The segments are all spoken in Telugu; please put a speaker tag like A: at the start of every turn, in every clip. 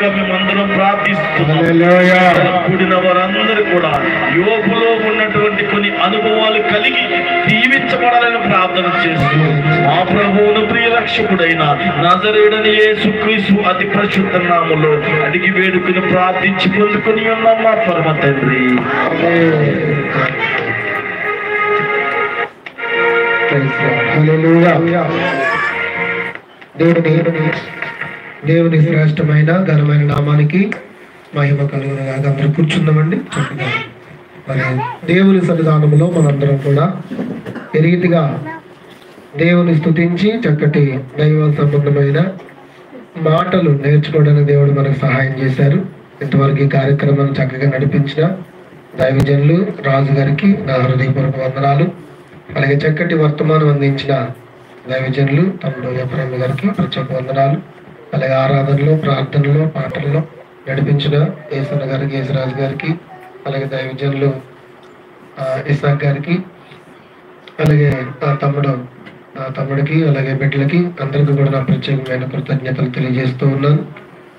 A: మేమందరం ప్రార్థిస్తున్నాం. కూడిన వారందరూ కూడా యోగులో ఉన్నటువంటి కొన్ని అనుభవాలు కలిగి దీవించబడాలని ప్రార్థన చేస్తూ మా ప్రభువును ప్రియరక్షకుడైన నజరేయుడైన యేసుక్రీస్తు అతి పరిశుద్ధ నామములో అడిగి వేడుకుని ప్రార్థించి పొందుకుని ఉన్నాం మా పరమ తండ్రి.
B: దేవుని శ్రేష్టమైన ఘనమైన నామానికి మహిమ కలుగునుగా. అందరూ కూర్చుందామండి. చక్కగా మరి దేవుని సన్నిధానంలో మనందరం కూడా ఈ రీతిగా దేవుని స్తుతించి చక్కటి దైవ సంబంధమైన మాటలు నేర్చుకోవడానికి దేవుడు మనకు సహాయం చేశారు. ఇంతవరకు ఈ కార్యక్రమాన్ని చక్కగా నడిపించిన దైవజనులు రాజు గారికి నా హృదయపూర్వక వందనాలు. అలాగే చక్కటి వర్తమానం అందించిన దైవజనులు తమ్ముడు ఎఫ్రాయిం గారికి ప్రత్యేక వందనాలు. అలాగే ఆరాధనలో, ప్రార్థనలో, పాటల్లో నడిపించిన ఏసన్న గారికి, యేసరాజు గారికి, అలాగే దైవజనులు ఇసాక్ గారికి, అలాగే తమ్ముడికి, అలాగే బిడ్డలకి అందరికీ కూడా నా ప్రత్యేకమైన కృతజ్ఞతలు తెలియజేస్తూ ఉన్నాను.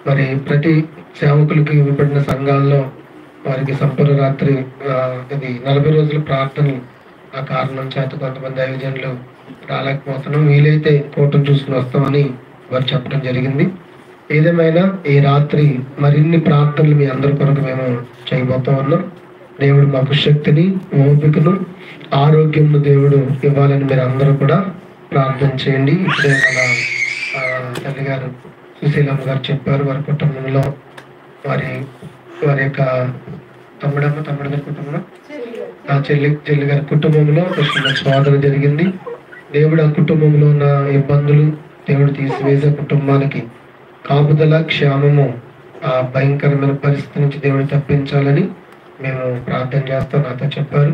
B: మరి ప్రతి సేవకులకి ఇవ్వబడిన సంఘాల్లో వారికి సంపూర్ణ రాత్రి ఇది 40 రోజుల ప్రార్థనలు ఆ కారణం చేత కొంతమంది దైవజనులు రాలేకపోతున్నాం, వీలైతే ఫోటో చూసుకుని వస్తామని వారు చెప్పడం జరిగింది. ఏదేమైనా ఈ రాత్రి మరిన్ని ప్రార్థనలు మీ అందరి కొరకు మేము చేయబోతా ఉన్నాం. దేవుడు మాకు శక్తిని, ఓపికను, ఆరోగ్యంను దేవుడు ఇవ్వాలని మీరు అందరూ కూడా ప్రార్థన చేయండి. ఇప్పుడే మన తల్లి గారు సుశీలమ్మ గారు చెప్పారు, వారి కుటుంబంలో వారి యొక్క తమ్ముడి గారి కుటుంబంలో చెల్లి గారి కుటుంబంలో ఒక శోధన జరిగింది. దేవుడు ఆ కుటుంబంలో ఉన్న ఇబ్బందులు దేవుడు తీసివేసే కుటుంబానికి కాపుదల, క్షేమము, ఆ భయంకరమైన పరిస్థితి నుంచి దేవుడు తప్పించాలని మేము ప్రార్థన చేస్తాం. నాతో చెప్పారు.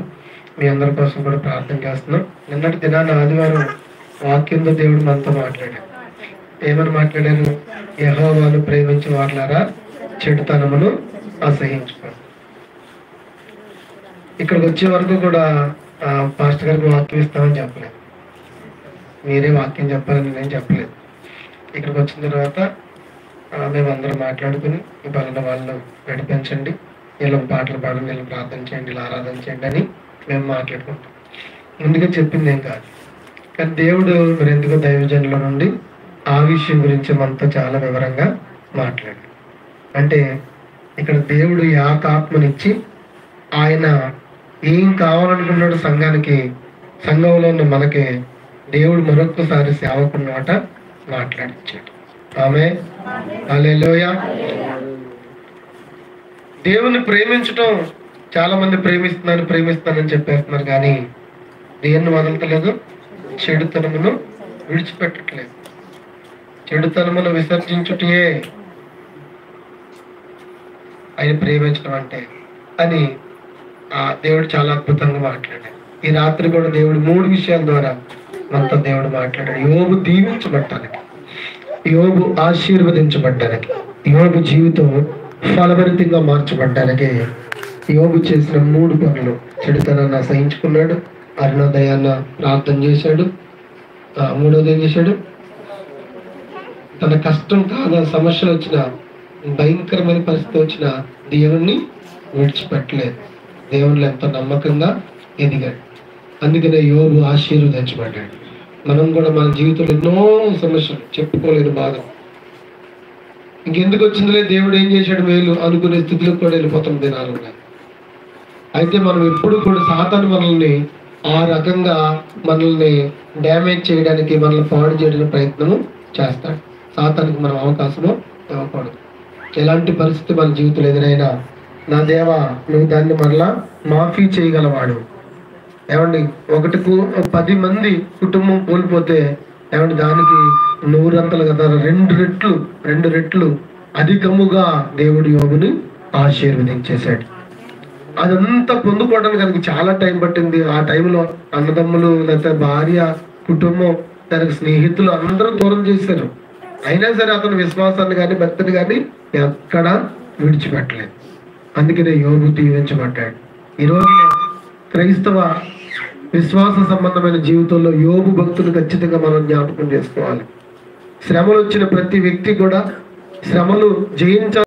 B: మీ అందరి కోసం కూడా ప్రార్థన చేస్తున్నాం. నిన్నటి దినాన ఆదివారం వాక్యంతో దేవుడు మనతో మాట్లాడారు. ఏమని మాట్లాడారు? యెహోవాను ప్రేమించి వారలారా చెడుతనమును అసహించుకోండి. ఇక్కడికి వచ్చే వరకు కూడా పాస్టర్ గారికి వాక్యం ఇస్తామని చెప్పలేదు, మీరే వాక్యం చెప్పాలని నేను చెప్పలేదు. ఇక్కడికి వచ్చిన తర్వాత మేమందరం మాట్లాడుకుని ఈ పనుల వాళ్ళను నడిపించండి, వీళ్ళ పాటలు పాడండి, వీళ్ళు ప్రార్థన చేయండి, ఇలా ఆరాధన చేయండి అని మేము మాట్లాడుకుంటాం. ముందుగా చెప్పింది ఏం కాదు, కానీ దేవుడు మరి ఎందుకో దైవజనుల నుండి ఆ విషయం గురించి మనతో చాలా వివరంగా మాట్లాడాడు. అంటే ఇక్కడ దేవుడు ఆత్మనిచ్చి ఆయన ఏం కావాలనుకున్నాడు సంఘానికి, సంఘంలో ఉన్న మనకి దేవుడు మరొకసారి సేవకున్నమాట మాట్లాడించాడు. ఆమె హల్లెలూయా. దేవుని ప్రేమించటం చాలా మంది ప్రేమిస్తానని చెప్పేస్తున్నారు, కానీ దేన్ని వదలతలేదు, చెడుతనమును విడిచిపెట్టట్లేదు. చెడుతనమును విసర్జించుటే ఆయన ప్రేమించడం అంటే అని దేవుడు చాలా అద్భుతంగా మాట్లాడాడు. ఈ రాత్రి కూడా దేవుడు 3 విషయాల ద్వారా మనతో దేవుడు మాట్లాడాడు. యోబు దీవించబడ్డానికి, యోబు ఆశీర్వదించబడ్డానికి, యోబు జీవితం ఫలభరితంగా మార్చబడ్డానికి యోబు చేసిన 3 పనులు. చెడుతనాన్ని అసహించుకున్నాడు, అరుణోదయాన్న ప్రార్థన చేశాడు, మూడోది ఏం చేశాడు? తన కష్టం కాదు, సమస్యలు వచ్చిన, భయంకరమైన పరిస్థితి వచ్చిన దేవుణ్ణి విడిచిపెట్టలేదు. దేవుళ్ళు ఎంతో నమ్మకంగా ఎదిగాడు. అందుకనే యోబు ఆశీర్వదించబడ్డాడు. మనం కూడా మన జీవితంలో ఎన్నో సమస్యలు, చెప్పుకోలేని బాధ, ఇంకెందుకు వచ్చిందిలే, దేవుడు ఏం చేశాడు మేలు అనుకునే స్థితిలో కూడా వెళ్ళిపోతున్న దినాలు ఉన్నాయి. అయితే మనం ఎప్పుడు కూడా సాతాను మనల్ని ఆ రకంగా మనల్ని డ్యామేజ్ చేయడానికి, మనల్ని పాడు చేయడానికి ప్రయత్నం చేస్తాడు. సాతానికి మనం అవకాశము ఇవ్వకూడదు. ఎలాంటి పరిస్థితి మన జీవితంలో ఎదురైనా, నా దేవా నువ్వు దాన్ని మరలా మాఫీ చేయగలవాడు. ఏమండి, 10 మంది కుటుంబం కోల్పోతే ఏమండి దానికి 100 కదా, 2 రెట్లు అధికముగా దేవుడు యోబుని ఆశీర్వదించేశాడు. అదంతా పొందుకోవడానికి కనుక చాలా టైం పట్టింది. ఆ టైంలో అన్నదమ్ములు, లేకపోతే భార్య, కుటుంబం, తనకు స్నేహితులు అందరూ దూరం చేశారు. అయినా సరే అతను విశ్వాసాన్ని కానీ భక్తిని కానీ ఎక్కడ విడిచిపెట్టలేదు. అందుకనే యోబు దీవించబడ్డాడు. ఈరోజు క్రైస్తవ విశ్వాస సంబంధమైన జీవితంలో యోబు భక్తులు ఖచ్చితంగా మనం జ్ఞాపకం చేసుకోవాలి. శ్రమలు వచ్చిన ప్రతి వ్యక్తి కూడా శ్రమలు జయించాలి.